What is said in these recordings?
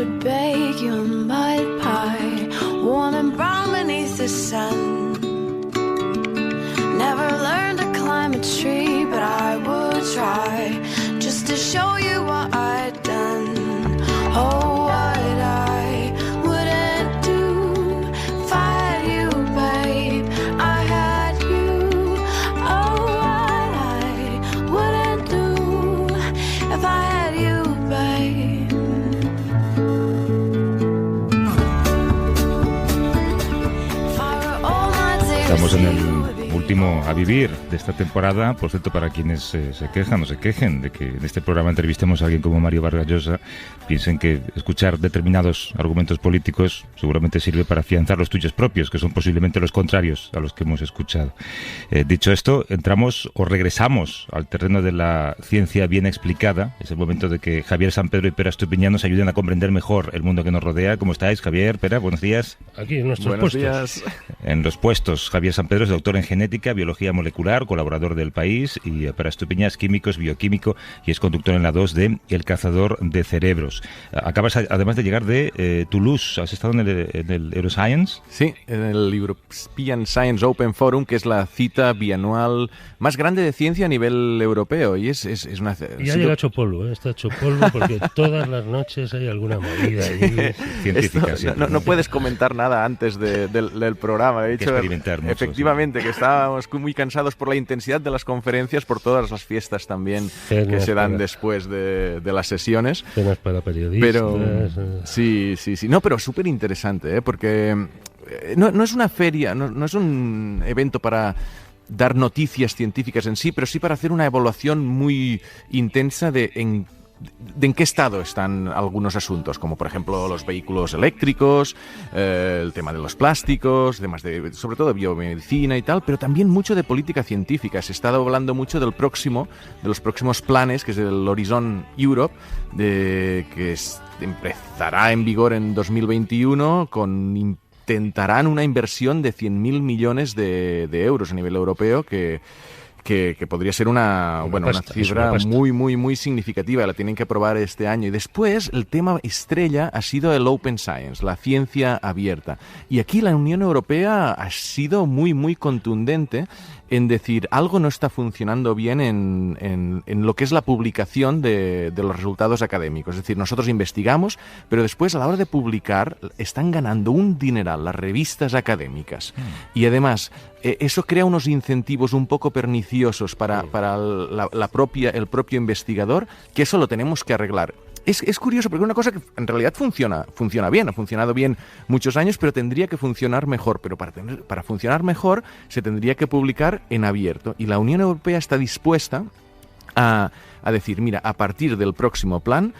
would bake you a mud pie, warm and brown beneath the sun. Never learned to climb a tree, but I would try, just to show you what I'd done. Oh, what I wouldn't do if I had you, babe. I had you. Oh, what I wouldn't do if I had you, babe. If I were all my tears. Estamos en el último a vivir de esta temporada. Por cierto, para quienes se quejan o se quejen de que en este programa entrevistemos a alguien como Mario Vargas Llosa, piensen que escuchar determinados argumentos políticos seguramente sirve para afianzar los tuyos propios, que son posiblemente los contrarios a los que hemos escuchado. Dicho esto, entramos o regresamos al terreno de la ciencia bien explicada. Es el momento de que Javier Sampedro y Pere Estupiñán nos ayuden a comprender mejor el mundo que nos rodea. ¿Cómo estáis, Javier? Pere, buenos días. Aquí en nuestros Buenos puestos. días. En los puestos, Javier Sampedro es doctor en genética, biología molecular, colaborador del País, y Pere Estupiñán es químico, es bioquímico y es conductor en la 2 de El cazador de cerebros. Acabas, además de llegar de Toulouse, ¿has estado en el Euroscience? Sí, en el European Science Open Forum, que es la cita bianual más grande de ciencia a nivel europeo. Y es una... Y ha llegado hecho polvo, está hecho polvo porque todas las noches hay alguna movida allí. Científica, Esto, sí. no puedes comentar nada antes del programa. De Hay que hecho, experimentar mucho, efectivamente, que estábamos muy cansados por la intensidad de las conferencias, por todas las fiestas también que se dan después de las sesiones. Cenas para periodistas. Pero sí. No, pero súper interesante, porque no es una feria, no es un evento para dar noticias científicas en sí, pero sí para hacer una evaluación muy intensa de en qué estado están algunos asuntos, como por ejemplo los vehículos eléctricos, el tema de los plásticos, temas sobre todo de biomedicina y tal, pero también mucho de política científica. Se está hablando mucho de los próximos planes, que es el Horizon Europe, que empezará en vigor en 2021 intentarán una inversión de 100.000 millones de euros a nivel europeo, que podría ser una cifra muy significativa. La tienen que aprobar este año. Y después, el tema estrella ha sido el Open Science, la ciencia abierta. Y aquí la Unión Europea ha sido muy contundente en decir algo no está funcionando bien en lo que es la publicación de los resultados académicos. Es decir, nosotros investigamos, pero después a la hora de publicar están ganando un dineral las revistas académicas. Y además, eso crea unos incentivos un poco perniciosos para el propio investigador, que eso lo tenemos que arreglar. Es curioso, porque es una cosa que en realidad funciona bien, ha funcionado bien muchos años, pero tendría que funcionar mejor. Pero para funcionar mejor se tendría que publicar en abierto. Y la Unión Europea está dispuesta a decir, mira, a partir del próximo plan,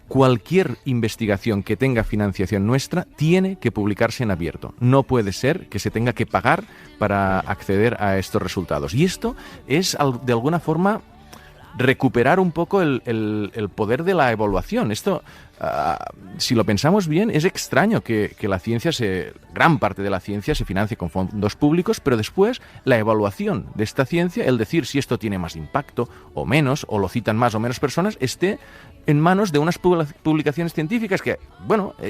cualquier investigación que tenga financiación nuestra tiene que publicarse en abierto. No puede ser que se tenga que pagar para acceder a estos resultados. Y esto es, de alguna forma, recuperar un poco el poder de la evaluación. Esto, si lo pensamos bien, es extraño que la ciencia gran parte de la ciencia se financie con fondos públicos, pero después la evaluación de esta ciencia, el decir si esto tiene más impacto o menos, o lo citan más o menos personas, esté en manos de unas publicaciones científicas que,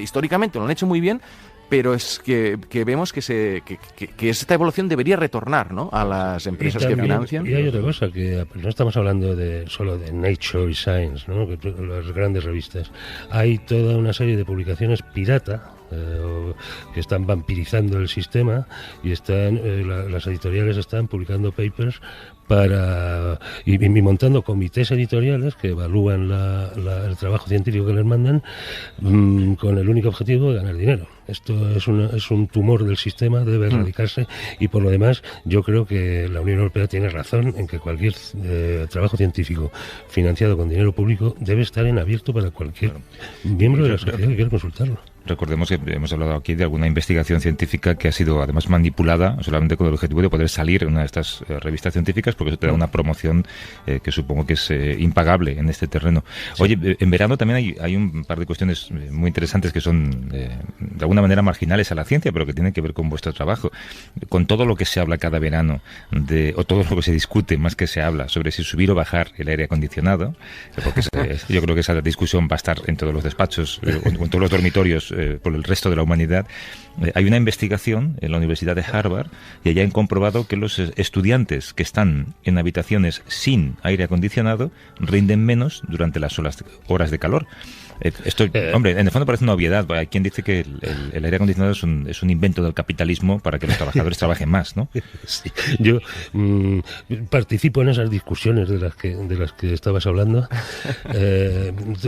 históricamente lo han hecho muy bien, pero es que vemos que esta evaluación debería retornar, ¿no?, a las empresas que financian. Y hay otra cosa, que no estamos hablando solo de Nature y Science, ¿no?, que las grandes revistas. Hay toda una serie de publicaciones pirata que están vampirizando el sistema, y las editoriales están publicando papers y montando comités editoriales que evalúan el trabajo científico que les mandan, con el único objetivo de ganar dinero. Esto es un tumor del sistema, debe erradicarse, y por lo demás yo creo que la Unión Europea tiene razón en que cualquier trabajo científico financiado con dinero público debe estar en abierto para cualquier miembro de la sociedad que quiera consultarlo. Recordemos que hemos hablado aquí de alguna investigación científica que ha sido además manipulada solamente con el objetivo de poder salir en una de estas revistas científicas, porque eso te da una promoción que supongo que es impagable en este terreno. Sí. Oye, en verano también hay un par de cuestiones muy interesantes que son de alguna manera marginales a la ciencia, pero que tienen que ver con vuestro trabajo. Con todo lo que se habla cada verano, o todo lo que se discute, más que se habla, sobre si subir o bajar el aire acondicionado, porque yo creo que esa discusión va a estar en todos los despachos, en todos los dormitorios, por el resto de la humanidad. Hay una investigación en la Universidad de Harvard y allá han comprobado que los estudiantes que están en habitaciones sin aire acondicionado rinden menos durante las horas de calor. Esto, hombre, en el fondo parece una obviedad. Hay quien dice que el aire acondicionado es un invento del capitalismo para que los trabajadores trabajen más, ¿no? Sí. Yo participo en esas discusiones de las que estabas hablando.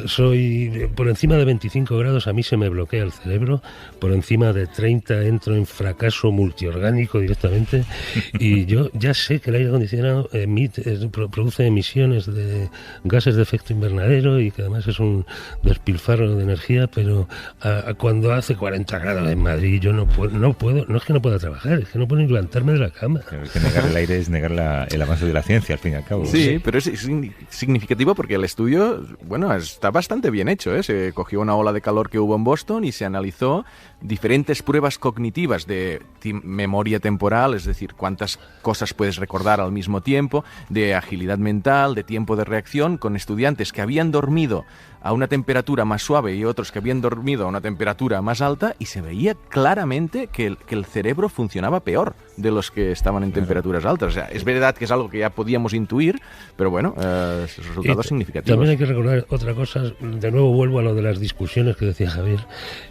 Soy por encima de 25 grados, a mí se me bloquea el cerebro. Por encima de 30 entro en fracaso multiorgánico directamente. Y yo ya sé que el aire acondicionado produce emisiones de gases de efecto invernadero y que además es un despilfarro de energía, pero cuando hace 40 grados en Madrid yo no es que no pueda trabajar, es que no puedo ni levantarme de la cama. Claro, es que negar el aire es negar el avance de la ciencia, al fin y al cabo. Sí, pero es significativo porque el estudio, bueno, está bastante bien hecho, ¿eh? Se cogió una ola de calor que hubo en Boston y se analizó diferentes pruebas cognitivas de memoria temporal, es decir, cuántas cosas puedes recordar al mismo tiempo, de agilidad mental, de tiempo de reacción, con estudiantes que habían dormido a una temperatura más suave y otros que habían dormido a una temperatura más alta, y se veía claramente que el cerebro funcionaba peor de los que estaban en temperaturas altas. O sea, es verdad que es algo que ya podíamos intuir, pero bueno, resultados significativos. También hay que recordar otra cosa, de nuevo vuelvo a lo de las discusiones que decía Javier,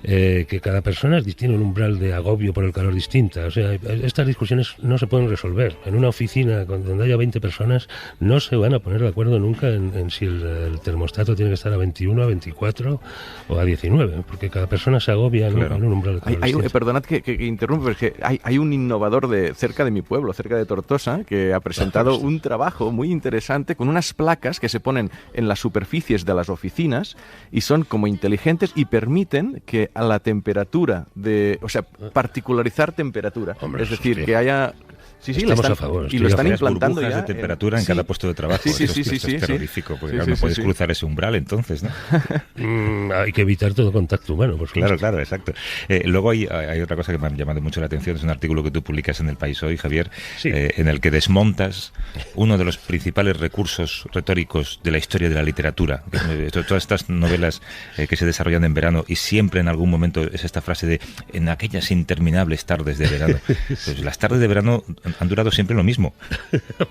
que cada persona tiene un umbral de agobio por el calor distinta. O sea, estas discusiones no se pueden resolver. En una oficina donde haya 20 personas no se van a poner de acuerdo nunca en si el termostato tiene que estar a 21, a 24 o a 19, porque cada persona se agobia en un umbral de calor distinto. Perdonad que interrumpa, porque hay un innovador cerca de mi pueblo, cerca de Tortosa, que ha presentado un trabajo muy interesante con unas placas que se ponen en las superficies de las oficinas y son como inteligentes y permiten que a la temperatura particularizar temperatura. Hombre, es decir, que haya... Sí, estamos a favor. Y lo están implantando ya. De temperatura en cada puesto de trabajo. Sí, eso es terrorífico, porque no puedes cruzar ese umbral entonces, ¿no? Hay que evitar todo contacto humano, por supuesto. Claro, exacto. Luego hay otra cosa que me ha llamado mucho la atención, es un artículo que tú publicas en El País hoy, Javier, en el que desmontas uno de los principales recursos retóricos de la historia de la literatura. Todas estas novelas que se desarrollan en verano y siempre en algún momento es esta frase de en aquellas interminables tardes de verano. Pues las tardes de verano han durado siempre lo mismo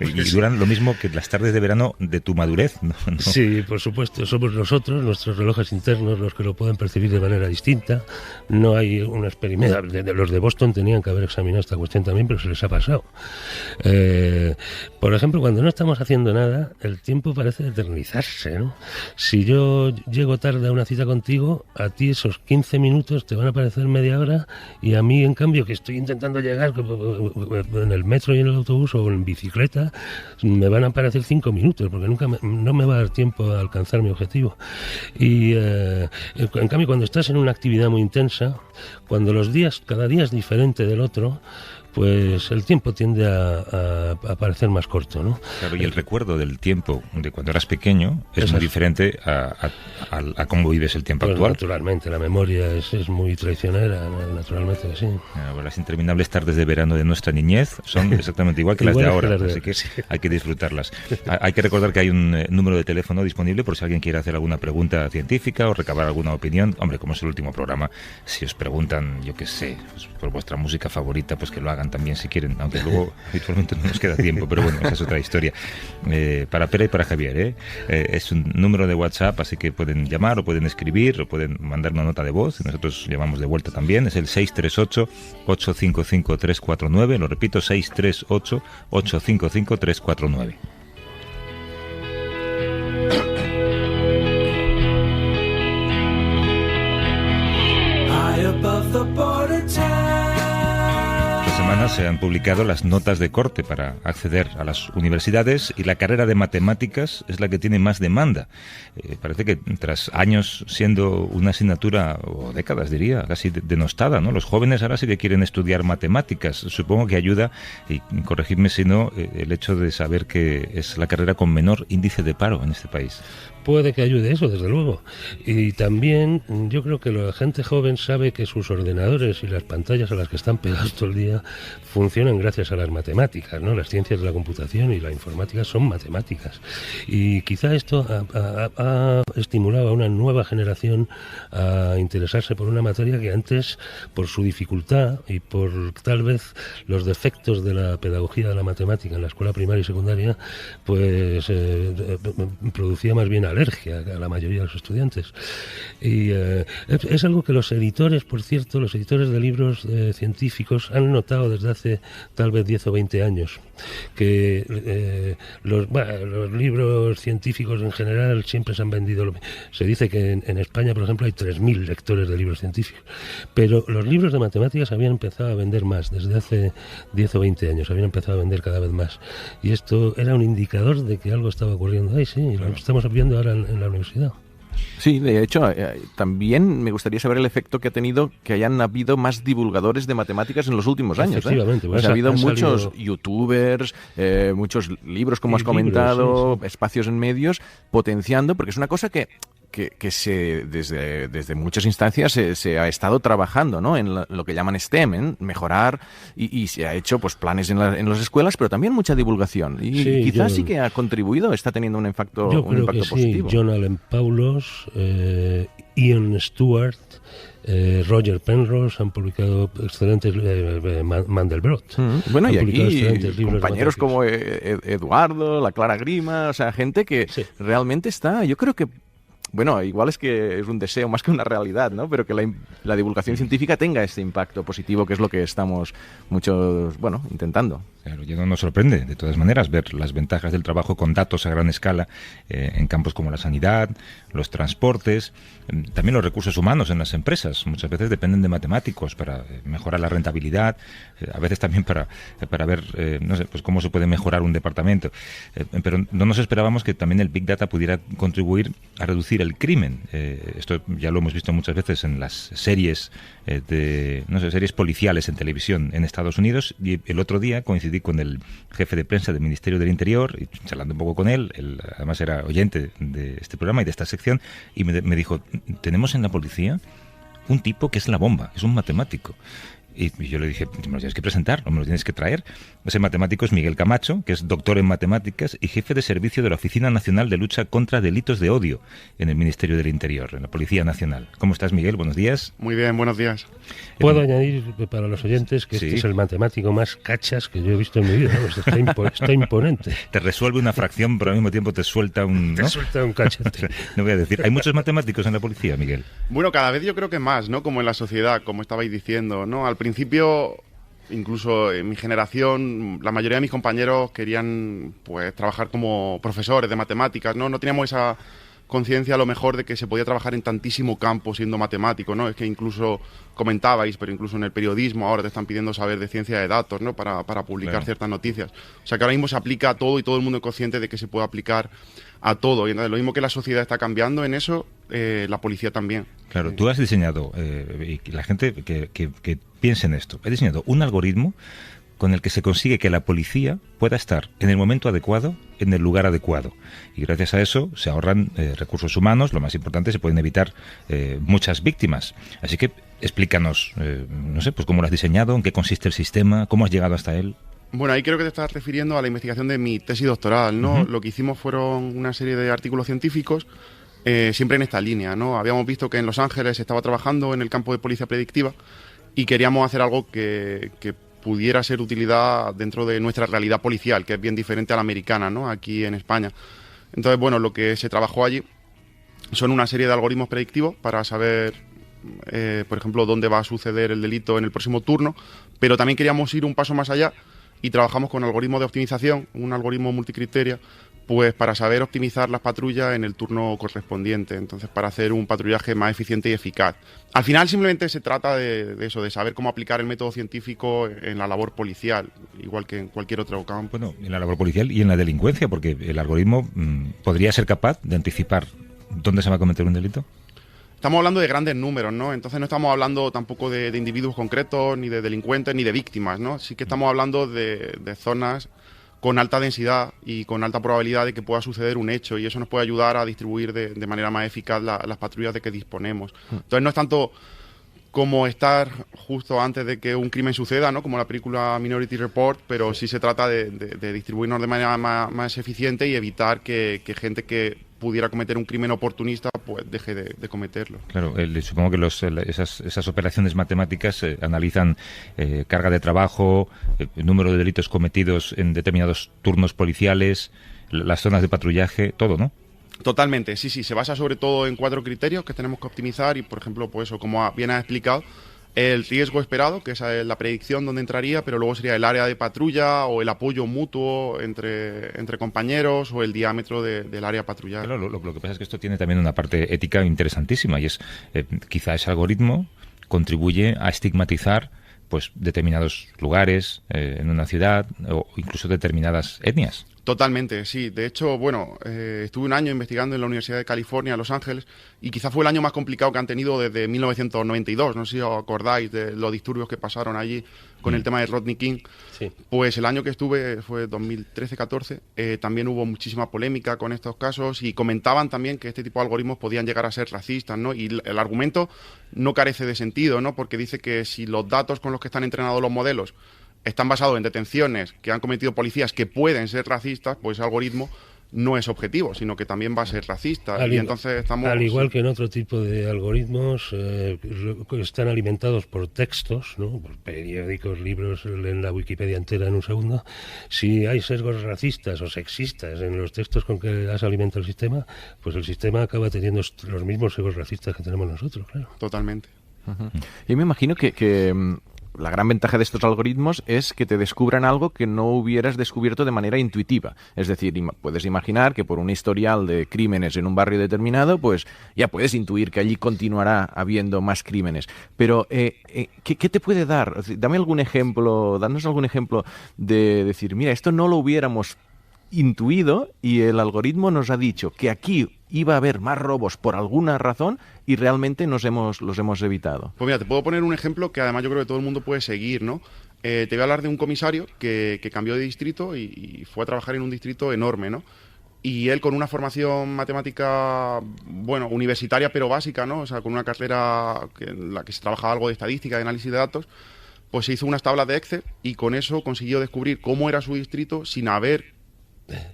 y duran lo mismo que las tardes de verano de tu madurez, ¿no? Sí, por supuesto, somos nosotros, nuestros relojes internos, los que lo pueden percibir de manera distinta. No hay un experimento. Los de Boston tenían que haber examinado esta cuestión también, pero se les ha pasado. Por ejemplo, cuando no estamos haciendo nada, el tiempo parece eternizarse, ¿no? Si yo llego tarde a una cita contigo, a ti esos 15 minutos te van a parecer media hora, y a mí, en cambio, que estoy intentando llegar en el metro y en el autobús o en bicicleta, me van a parecer 5 minutos, porque no me va a dar tiempo a alcanzar mi objetivo. Y en cambio, cuando estás en una actividad muy intensa, cuando cada día es diferente del otro, pues el tiempo tiende a parecer más corto, ¿no? Claro, y el recuerdo del tiempo de cuando eras pequeño es muy diferente a cómo vives el tiempo actual. Naturalmente, la memoria es muy traicionera, naturalmente que sí. Las interminables tardes de verano de nuestra niñez son exactamente igual que las de ahora, así que hay que disfrutarlas. Hay que recordar que hay un número de teléfono disponible por si alguien quiere hacer alguna pregunta científica o recabar alguna opinión. Hombre, como es el último programa, si os preguntan, yo qué sé, pues por vuestra música favorita, pues que lo hagan también si quieren, aunque luego habitualmente no nos queda tiempo, pero bueno, esa es otra historia. Para Pera y para Javier, es un número de WhatsApp, así que pueden llamar o pueden escribir o pueden mandar una nota de voz, y nosotros llamamos de vuelta también. Es el 638-855-349, lo repito, 638-855-349. semana se han publicado las notas de corte para acceder a las universidades y la carrera de matemáticas es la que tiene más demanda. Parece que tras años siendo una asignatura, o décadas diría, casi denostada, ¿no? Los jóvenes ahora sí que quieren estudiar matemáticas. Supongo que ayuda, y corregidme si no, el hecho de saber que es la carrera con menor índice de paro en este país. Puede que ayude eso, desde luego. Y también yo creo que la gente joven sabe que sus ordenadores y las pantallas a las que están pegados todo el día funcionan gracias a las matemáticas, ¿no? Las ciencias de la computación y la informática son matemáticas. Y quizá esto ha estimulado a una nueva generación a interesarse por una materia que antes, por su dificultad y por tal vez los defectos de la pedagogía de la matemática en la escuela primaria y secundaria, pues producía más bien alergia a la mayoría de los estudiantes. Y es algo que los editores, por cierto, los editores de libros científicos han notado desde hace tal vez 10 o 20 años, que los libros científicos en general siempre se han vendido. Se dice que en España, por ejemplo, hay 3.000 lectores de libros científicos, pero los libros de matemáticas habían empezado a vender más desde hace 10 o 20 años, habían empezado a vender cada vez más. Y esto era un indicador de que algo estaba ocurriendo ahí, sí, lo estamos viendo ahora en la universidad. Sí, de hecho, también me gustaría saber el efecto que ha tenido que hayan habido más divulgadores de matemáticas en los últimos años. Efectivamente. Pues ha habido muchos youtubers, muchos libros, como has comentado, sí. Espacios en medios, potenciando, porque es una cosa que se desde muchas instancias se ha estado trabajando, ¿no? En lo que llaman STEM, en mejorar, y se ha hecho pues planes en las escuelas, pero también mucha divulgación. Y sí, quizás sí que ha contribuido, está teniendo un impacto positivo. Sí. John Allen Paulos, Ian Stewart, Roger Penrose han publicado excelentes Mandelbrot. Bueno, y aquí compañeros como Eduardo, la Clara Grima, o sea, gente que realmente está, yo creo que bueno, igual es que es un deseo más que una realidad, ¿no? Pero que la divulgación científica tenga este impacto positivo, que es lo que estamos muchos, intentando. Claro, ya no nos sorprende, de todas maneras, ver las ventajas del trabajo con datos a gran escala en campos como la sanidad, los transportes, también los recursos humanos en las empresas. Muchas veces dependen de matemáticos para mejorar la rentabilidad, a veces también para ver, pues cómo se puede mejorar un departamento. Pero no nos esperábamos que también el Big Data pudiera contribuir a reducir el crimen. Esto ya lo hemos visto muchas veces en las series series policiales en televisión en Estados Unidos, y el otro día coincidí con el jefe de prensa del Ministerio del Interior y charlando un poco con él además era oyente de este programa y de esta sección, y me dijo, tenemos en la policía un tipo que es la bomba, es un matemático. Y yo le dije, me lo tienes que presentar, no me lo tienes que traer. Ese matemático es Miguel Camacho, que es doctor en matemáticas y jefe de servicio de la Oficina Nacional de Lucha contra Delitos de Odio en el Ministerio del Interior, en la Policía Nacional. ¿Cómo estás, Miguel? Buenos días. Muy bien, buenos días. Puedo añadir para los oyentes que este es el matemático más cachas que yo he visto en mi vida, ¿no? Está imponente. Te resuelve una fracción, pero al mismo tiempo te suelta un... Te suelta un cachete. No voy a decir. ¿Hay muchos matemáticos en la policía, Miguel? Bueno, cada vez yo creo que más, ¿no? Como en la sociedad, como estabais diciendo, ¿no? Al principio, incluso en mi generación, la mayoría de mis compañeros querían pues trabajar como profesores de matemáticas, ¿no? No teníamos esa conciencia a lo mejor de que se podía trabajar en tantísimo campo siendo matemático, ¿no? Es que incluso comentabais, pero incluso en el periodismo ahora te están pidiendo saber de ciencia de datos, ¿no? Para publicar ciertas noticias. O sea que ahora mismo se aplica a todo y todo el mundo es consciente de que se puede aplicar a todo. Y entonces, lo mismo que la sociedad está cambiando en eso, la policía también. Claro, tú has diseñado, y la gente que piense en esto, has diseñado un algoritmo con el que se consigue que la policía pueda estar en el momento adecuado, en el lugar adecuado. Y gracias a eso se ahorran recursos humanos, lo más importante, se pueden evitar muchas víctimas. Así que explícanos, pues cómo lo has diseñado, en qué consiste el sistema, cómo has llegado hasta él. Bueno, ahí creo que te estás refiriendo a la investigación de mi tesis doctoral, ¿no? Lo que hicimos fueron una serie de artículos científicos, siempre en esta línea, ¿no? Habíamos visto que en Los Ángeles se estaba trabajando en el campo de policía predictiva y queríamos hacer algo que pudiera ser utilidad dentro de nuestra realidad policial, que es bien diferente a la americana, ¿no? Aquí en España. Entonces, bueno, lo que se trabajó allí son una serie de algoritmos predictivos para saber, por ejemplo, dónde va a suceder el delito en el próximo turno, pero también queríamos ir un paso más allá y trabajamos con algoritmos de optimización, un algoritmo multicriteria, pues para saber optimizar las patrullas en el turno correspondiente, entonces para hacer un patrullaje más eficiente y eficaz. Al final simplemente se trata de eso, de saber cómo aplicar el método científico en la labor policial, igual que en cualquier otro campo. Bueno, en la labor policial y en la delincuencia, porque el algoritmo podría ser capaz de anticipar dónde se va a cometer un delito. Estamos hablando de grandes números, ¿no? Entonces no estamos hablando tampoco de individuos concretos, ni de delincuentes, ni de víctimas, ¿no? Sí que estamos hablando de zonas con alta densidad y con alta probabilidad de que pueda suceder un hecho, y eso nos puede ayudar a distribuir de manera más eficaz las patrullas de que disponemos. Entonces no es tanto como estar justo antes de que un crimen suceda, ¿no? Como la película Minority Report, pero sí se trata de distribuirnos de manera más eficiente y evitar que gente que pudiera cometer un crimen oportunista pues deje de cometerlo. Claro, supongo que esas operaciones matemáticas analizan carga de trabajo, número de delitos cometidos en determinados turnos policiales, las zonas de patrullaje, todo, ¿no? Totalmente, sí, se basa sobre todo en 4 criterios que tenemos que optimizar y, por ejemplo, pues eso, como bien has explicado, el riesgo esperado, que esa es la predicción donde entraría, pero luego sería el área de patrulla o el apoyo mutuo entre compañeros o el diámetro del área patrullada. Claro, lo que pasa es que esto tiene también una parte ética interesantísima y es quizá ese algoritmo contribuye a estigmatizar pues determinados lugares en una ciudad o incluso determinadas etnias. Totalmente, sí. De hecho, bueno, estuve un año investigando en la Universidad de California, Los Ángeles, y quizá fue el año más complicado que han tenido desde 1992. No sé si os acordáis de los disturbios que pasaron allí con el tema de Rodney King. Sí. Pues el año que estuve fue 2013-14. También hubo muchísima polémica con estos casos y comentaban también que este tipo de algoritmos podían llegar a ser racistas, ¿no? Y el argumento no carece de sentido, ¿no? Porque dice que si los datos con los que están entrenados los modelos están basados en detenciones que han cometido policías que pueden ser racistas, pues el algoritmo no es objetivo, sino que también va a ser racista. Entonces estamos... Al igual que en otro tipo de algoritmos que están alimentados por textos, ¿no? Por periódicos, libros, leen la Wikipedia entera en un segundo. Si hay sesgos racistas o sexistas en los textos con que has alimentado el sistema, pues el sistema acaba teniendo los mismos sesgos racistas que tenemos nosotros, claro. Totalmente. Uh-huh. Yo me imagino que la gran ventaja de estos algoritmos es que te descubran algo que no hubieras descubierto de manera intuitiva. Es decir, puedes imaginar que por un historial de crímenes en un barrio determinado, pues ya puedes intuir que allí continuará habiendo más crímenes. Pero, ¿qué te puede dar? Danos algún ejemplo de decir, mira, esto no lo hubiéramos intuido y el algoritmo nos ha dicho que aquí iba a haber más robos por alguna razón y realmente los hemos evitado. Pues mira, te puedo poner un ejemplo que además yo creo que todo el mundo puede seguir, ¿no? Te voy a hablar de un comisario que cambió de distrito y fue a trabajar en un distrito enorme, ¿no? Y él con una formación matemática, bueno, universitaria pero básica, ¿no? O sea, con una carrera en la que se trabajaba algo de estadística, de análisis de datos, pues se hizo unas tablas de Excel y con eso consiguió descubrir cómo era su distrito sin haber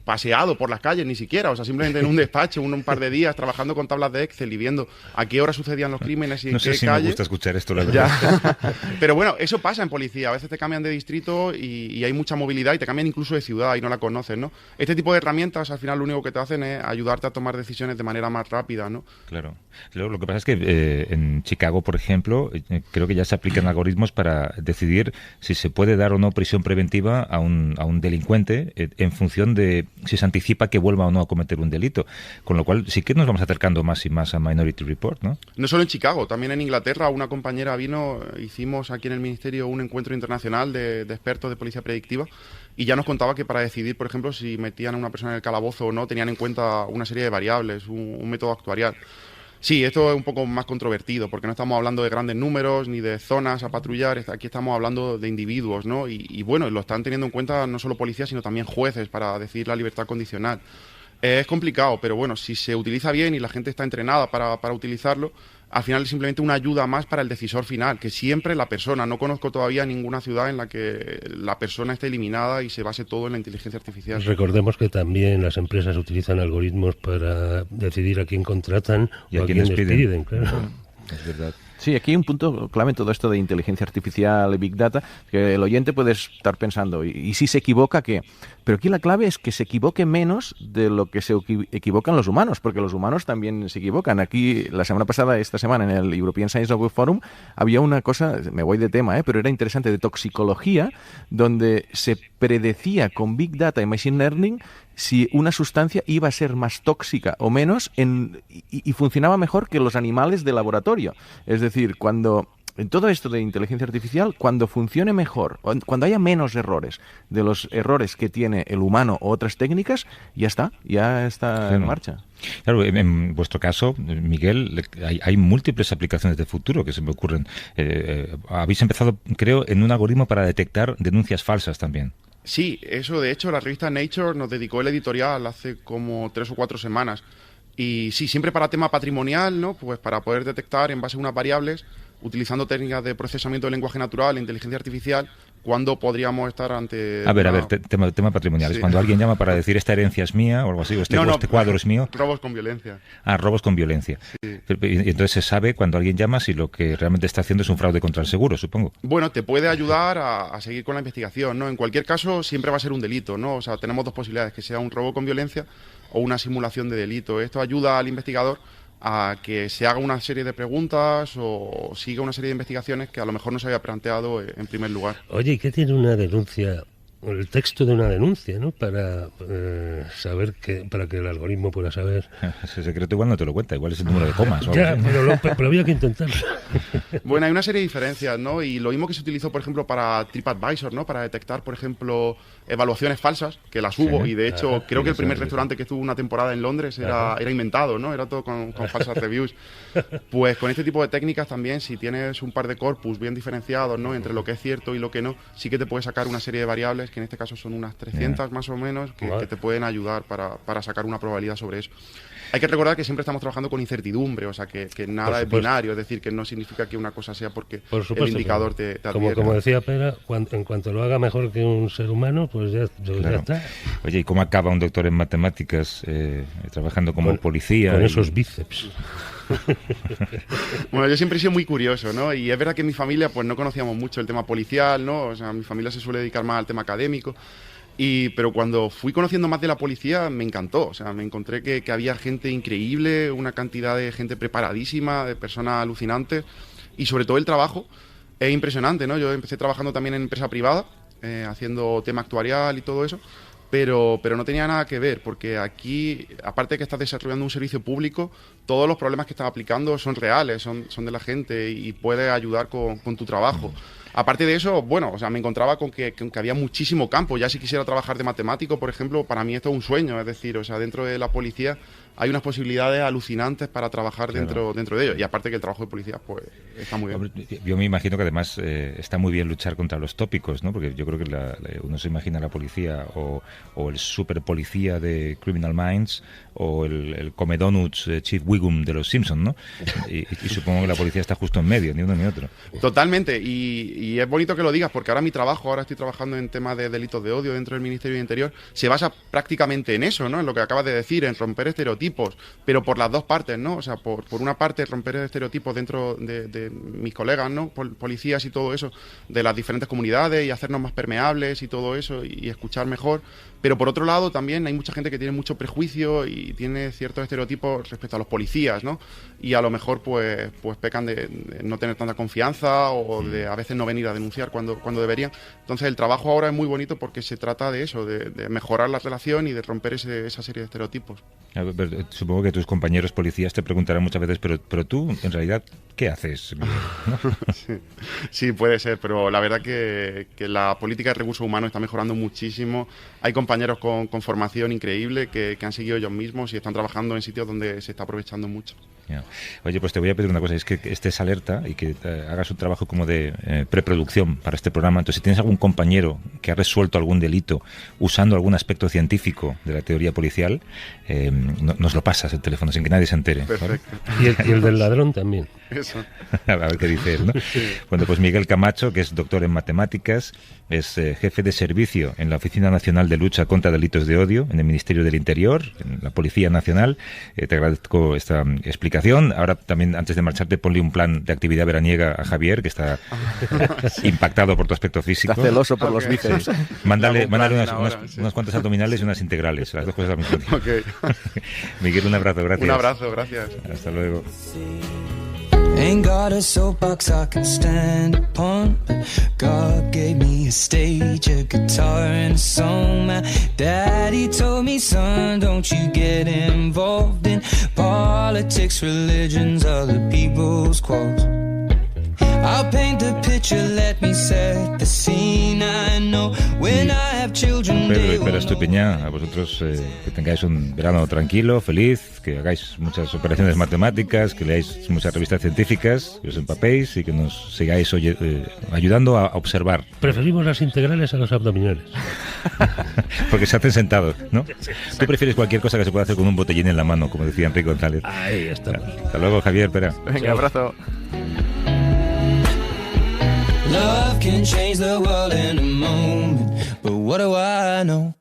paseado por las calles ni siquiera, o sea, simplemente en un despacho, un par de días trabajando con tablas de Excel y viendo a qué hora sucedían los crímenes y en qué calle. No sé si me gusta escuchar esto, la verdad. Pero bueno, eso pasa en policía, a veces te cambian de distrito y hay mucha movilidad y te cambian incluso de ciudad y no la conoces, ¿no? Este tipo de herramientas al final lo único que te hacen es ayudarte a tomar decisiones de manera más rápida, ¿no? Claro. Lo que pasa es que en Chicago, por ejemplo, creo que ya se aplican algoritmos para decidir si se puede dar o no prisión preventiva a un delincuente en función de si se anticipa que vuelva o no a cometer un delito. Con lo cual sí que nos vamos acercando más y más a Minority Report, ¿no? No solo en Chicago, también en Inglaterra una compañera vino, hicimos aquí en el Ministerio un encuentro internacional de expertos de policía predictiva y ya nos contaba que para decidir, por ejemplo, si metían a una persona en el calabozo o no, tenían en cuenta una serie de variables, un método actuarial. Sí, esto es un poco más controvertido, porque no estamos hablando de grandes números ni de zonas a patrullar, aquí estamos hablando de individuos, ¿no? Y bueno, lo están teniendo en cuenta no solo policías, sino también jueces para decidir la libertad condicional. Es complicado, pero bueno, si se utiliza bien y la gente está entrenada para utilizarlo, al final es simplemente una ayuda más para el decisor final, que siempre la persona. No conozco todavía ninguna ciudad en la que la persona esté eliminada y se base todo en la inteligencia artificial. Recordemos que también las empresas utilizan algoritmos para decidir a quién contratan y a quién despiden. Claro. Es verdad. Sí, aquí hay un punto clave en todo esto de inteligencia artificial y Big Data, que el oyente puede estar pensando, ¿y si se equivoca qué? Pero aquí la clave es que se equivoque menos de lo que se equivocan los humanos, porque los humanos también se equivocan. Aquí, la semana pasada, esta semana, en el European Science Network Forum, había una cosa, me voy de tema, pero era interesante, de toxicología, donde se predecía con Big Data y Machine Learning si una sustancia iba a ser más tóxica o menos y funcionaba mejor que los animales de laboratorio. Es decir, en todo esto de inteligencia artificial, cuando funcione mejor, cuando haya menos errores de los errores que tiene el humano o otras técnicas, ya está en marcha. Claro, en vuestro caso, Miguel, hay múltiples aplicaciones de futuro que se me ocurren. Habéis empezado, creo, en un algoritmo para detectar denuncias falsas también. Sí, eso de hecho la revista Nature nos dedicó el editorial hace como 3 o 4 semanas. Y sí, siempre para tema patrimonial, ¿no? Pues para poder detectar en base a unas variables, utilizando técnicas de procesamiento de lenguaje natural e inteligencia artificial, cuándo podríamos estar ante... A ver, tema patrimonial. Sí. Es cuando alguien llama para decir esta herencia es mía o algo así, o este cuadro es mío. Robos con violencia. Robos con violencia. Sí. Y entonces se sabe cuando alguien llama si lo que realmente está haciendo es un fraude contra el seguro, supongo. Bueno, te puede ayudar a seguir con la investigación, ¿no? En cualquier caso, siempre va a ser un delito, ¿no? O sea, tenemos dos posibilidades, que sea un robo con violencia o una simulación de delito. Esto ayuda al investigador a que se haga una serie de preguntas o siga una serie de investigaciones que a lo mejor no se había planteado en primer lugar. Oye, ¿y qué tiene una denuncia? El texto de una denuncia, ¿no? Para saber para que el algoritmo pueda saber. Ese secreto igual no te lo cuenta, igual es el número de comas. Ya, pero había que intentarlo. Bueno, hay una serie de diferencias, ¿no? Y lo mismo que se utilizó, por ejemplo, para TripAdvisor, ¿no? Para detectar, por ejemplo, evaluaciones falsas, que las hubo, y de hecho creo que el primer restaurante que estuvo una temporada en Londres era inventado, ¿no? Era todo con falsas reviews. Pues con este tipo de técnicas también, si tienes un par de corpus bien diferenciados, ¿no? Entre lo que es cierto y lo que no, sí que te puede sacar una serie de variables, que en este caso son unas 300 más o menos, que te pueden ayudar para sacar una probabilidad sobre eso. Hay que recordar que siempre estamos trabajando con incertidumbre, o sea, que nada es binario, es decir, que no significa que una cosa sea porque el indicador te advierte. Como decía Pera, en cuanto lo haga mejor que un ser humano, pues ya está. Oye, ¿y cómo acaba un doctor en matemáticas trabajando como policía? Con esos bíceps. Bueno, yo siempre he sido muy curioso, ¿no? Y es verdad que en mi familia pues no conocíamos mucho el tema policial, ¿no? O sea, mi familia se suele dedicar más al tema académico. Pero cuando fui conociendo más de la policía me encantó, o sea, me encontré que había gente increíble, una cantidad de gente preparadísima, de personas alucinantes, y sobre todo el trabajo es impresionante, ¿no? Yo empecé trabajando también en empresa privada, haciendo tema actuarial y todo eso, pero no tenía nada que ver, porque aquí, aparte de que estás desarrollando un servicio público, todos los problemas que estás aplicando son reales, son de la gente y puedes ayudar con tu trabajo. Aparte de eso, bueno, o sea, me encontraba con que había muchísimo campo. Ya si quisiera trabajar de matemático, por ejemplo, para mí esto es un sueño. Es decir, o sea, dentro de la policía hay unas posibilidades alucinantes para trabajar dentro de ello. Y aparte que el trabajo de policía, pues, está muy bien. Yo me imagino que además está muy bien luchar contra los tópicos, ¿no? Porque yo creo que uno se imagina la policía o el super policía de Criminal Minds o el Come Donuts Chief Wiggum de los Simpsons, ¿no? Y supongo que la policía está justo en medio, ni uno ni otro. Totalmente. Y es bonito que lo digas, porque ahora estoy trabajando en temas de delitos de odio dentro del Ministerio de Interior, se basa prácticamente en eso, ¿no? En lo que acabas de decir, en romper estereotipos, pero por las dos partes, ¿no? O sea, por una parte romper estereotipos dentro de mis colegas, ¿no? Policías y todo eso, de las diferentes comunidades y hacernos más permeables y todo eso y escuchar mejor. Pero por otro lado también hay mucha gente que tiene mucho prejuicio y tiene ciertos estereotipos respecto a los policías, ¿no? Y a lo mejor pues pecan de no tener tanta confianza o de a veces no venir a denunciar cuando deberían. Entonces el trabajo ahora es muy bonito porque se trata de eso, de mejorar la relación y de romper esa serie de estereotipos. Supongo que tus compañeros policías te preguntarán muchas veces, pero tú en realidad, ¿qué haces? Sí, puede ser, pero la verdad que la política de recursos humanos está mejorando muchísimo. Hay compañeros con formación increíble que han seguido ellos mismos y están trabajando en sitios donde se está aprovechando mucho. Oye, pues te voy a pedir una cosa, es que estés alerta y que hagas un trabajo como de preproducción para este programa. Entonces, si tienes algún compañero que ha resuelto algún delito usando algún aspecto científico de la teoría policial, nos lo pasas el teléfono sin que nadie se entere. Perfecto. ¿Vale? Y el del ladrón también. Eso. A ver qué dice él, ¿no? Sí. Bueno, pues Miguel Camacho, que es doctor en matemáticas, es jefe de servicio en la Oficina Nacional de Lucha contra Delitos de Odio, en el Ministerio del Interior, en la Policía Nacional. Te agradezco esta explicación. Ahora también, antes de marcharte, ponle un plan de actividad veraniega a Javier, que está impactado por tu aspecto físico. Está celoso por los bíceps. Mándale unas cuantas abdominales y unas integrales, las dos cosas al mismo tiempo. Okay. Miguel, un abrazo, gracias. Un abrazo, gracias. Hasta luego. Ain't got a soapbox I can stand upon, but God gave me a stage, a guitar and a song. My daddy told me, son, don't you get involved in politics, religions, other people's quarrels. I'll paint the picture, let me set the scene. I know when I have children. Pedro Estupiñán, a vosotros que tengáis un verano tranquilo, feliz, que hagáis muchas operaciones matemáticas, que leáis muchas revistas científicas, que os empapéis y que nos sigáis ayudando a observar. Preferimos las integrales a los abdominales. Porque se hacen sentados, ¿no? Tú prefieres cualquier cosa que se pueda hacer con un botellín en la mano, como decía Enrique González. Ahí estamos. Hasta luego, Javier, espera. Venga, abrazo. Love can change the world in a moment, but what do I know?